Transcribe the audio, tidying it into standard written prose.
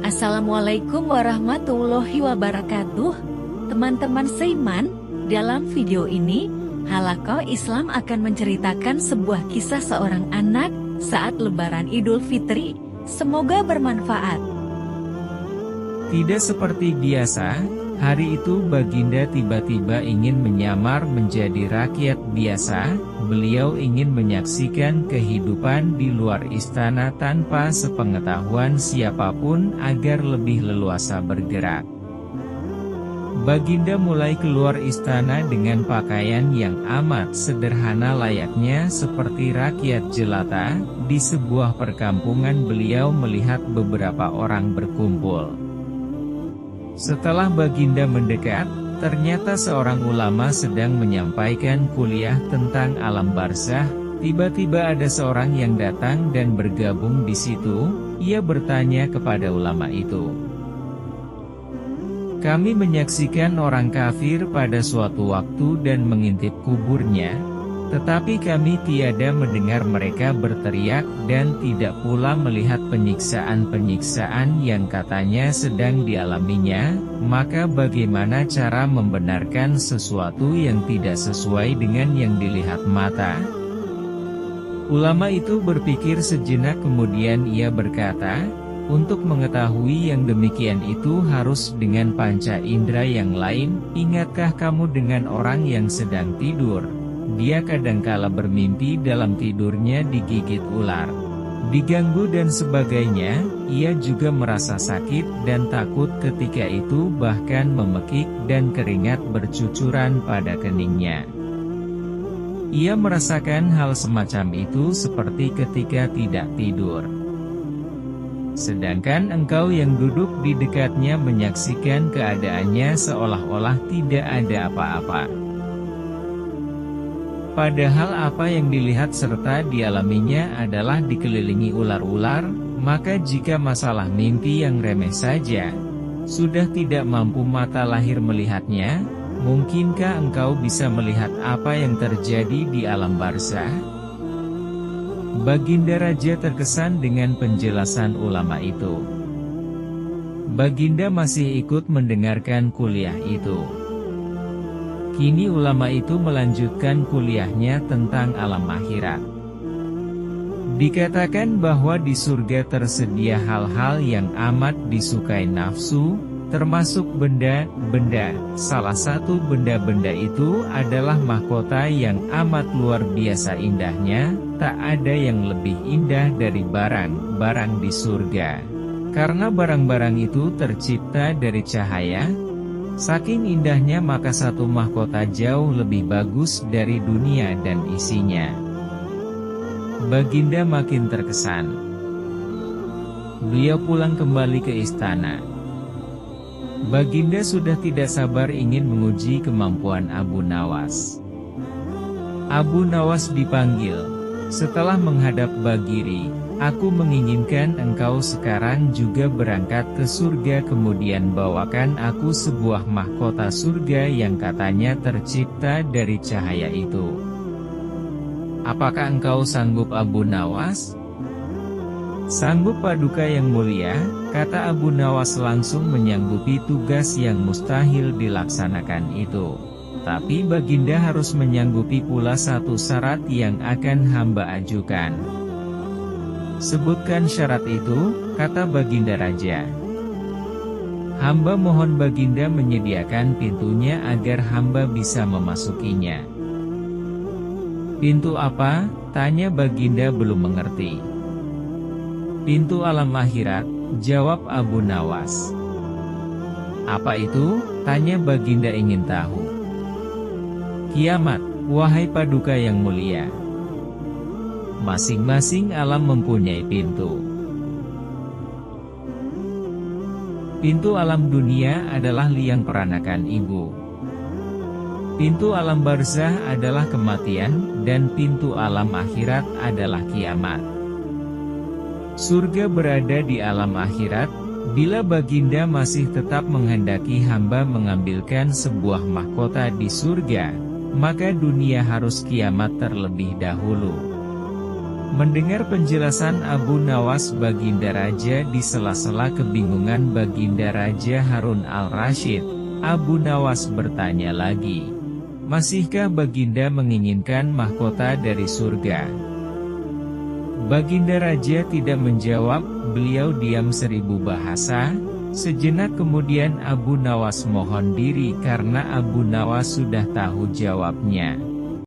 Assalamualaikum warahmatullahi wabarakatuh. Teman-teman seiman, dalam video ini, Halaqah Islam akan menceritakan sebuah kisah seorang anak saat Lebaran Idul Fitri. Semoga bermanfaat. Tidak seperti biasa, hari itu Baginda tiba-tiba ingin menyamar menjadi rakyat biasa. Beliau ingin menyaksikan kehidupan di luar istana tanpa sepengetahuan siapapun agar lebih leluasa bergerak. Baginda mulai keluar istana dengan pakaian yang amat sederhana layaknya seperti rakyat jelata. Di sebuah perkampungan beliau melihat beberapa orang berkumpul. Setelah Baginda mendekat, ternyata seorang ulama sedang menyampaikan kuliah tentang alam barzah. Tiba-tiba ada seorang yang datang dan bergabung di situ. Ia bertanya kepada ulama itu, "Kami menyaksikan orang kafir pada suatu waktu dan mengintip kuburnya, tetapi kami tiada mendengar mereka berteriak dan tidak pula melihat penyiksaan-penyiksaan yang katanya sedang dialaminya, maka bagaimana cara membenarkan sesuatu yang tidak sesuai dengan yang dilihat mata?" Ulama itu berpikir sejenak kemudian ia berkata, "Untuk mengetahui yang demikian itu harus dengan panca indera yang lain. Ingatkah kamu dengan orang yang sedang tidur? Dia kadangkala bermimpi dalam tidurnya digigit ular, diganggu dan sebagainya. Ia juga merasa sakit dan takut ketika itu, bahkan memekik dan keringat bercucuran pada keningnya. Ia merasakan hal semacam itu seperti ketika tidak tidur. Sedangkan engkau yang duduk di dekatnya menyaksikan keadaannya seolah-olah tidak ada apa-apa. Padahal apa yang dilihat serta dialaminya adalah dikelilingi ular-ular. Maka jika masalah mimpi yang remeh saja sudah tidak mampu mata lahir melihatnya, mungkinkah engkau bisa melihat apa yang terjadi di alam barzah?" Baginda Raja terkesan dengan penjelasan ulama itu. Baginda masih ikut mendengarkan kuliah itu. Kini ulama itu melanjutkan kuliahnya tentang alam akhirat. Dikatakan bahwa di surga tersedia hal-hal yang amat disukai nafsu, termasuk benda-benda. Salah satu benda-benda itu adalah mahkota yang amat luar biasa indahnya. Tak ada yang lebih indah dari barang-barang di surga. Karena barang-barang itu tercipta dari cahaya. Saking indahnya maka satu mahkota jauh lebih bagus dari dunia dan isinya. Baginda makin terkesan. Beliau pulang kembali ke istana. Baginda sudah tidak sabar ingin menguji kemampuan Abu Nawas. Abu Nawas dipanggil. Setelah menghadap Bagiri, "Aku menginginkan engkau sekarang juga berangkat ke surga, kemudian bawakan aku sebuah mahkota surga yang katanya tercipta dari cahaya itu. Apakah engkau sanggup Abu Nawas?" "Sanggup Paduka yang mulia," kata Abu Nawas langsung menyanggupi tugas yang mustahil dilaksanakan itu. "Tapi Baginda harus menyanggupi pula satu syarat yang akan hamba ajukan." "Sebutkan syarat itu," kata Baginda Raja. "Hamba mohon Baginda menyediakan pintunya agar hamba bisa memasukinya." "Pintu apa?" tanya Baginda belum mengerti. "Pintu alam akhirat," jawab Abu Nawas. "Apa itu?" tanya Baginda ingin tahu. "Kiamat, wahai Paduka yang mulia. Masing-masing alam mempunyai pintu. Pintu alam dunia adalah liang peranakan ibu. Pintu alam barzah adalah kematian, dan pintu alam akhirat adalah kiamat. Surga berada di alam akhirat. Bila Baginda masih tetap menghendaki hamba mengambilkan sebuah mahkota di surga, maka dunia harus kiamat terlebih dahulu. Mendengar penjelasan Abu Nawas, Baginda Raja di sela-sela kebingungan Baginda Raja Harun al-Rasyid, Abu Nawas bertanya lagi, "Masihkah Baginda menginginkan mahkota dari surga?" Baginda Raja tidak menjawab, beliau diam 1000 bahasa. Sejenak kemudian Abu Nawas mohon diri karena Abu Nawas sudah tahu jawabnya.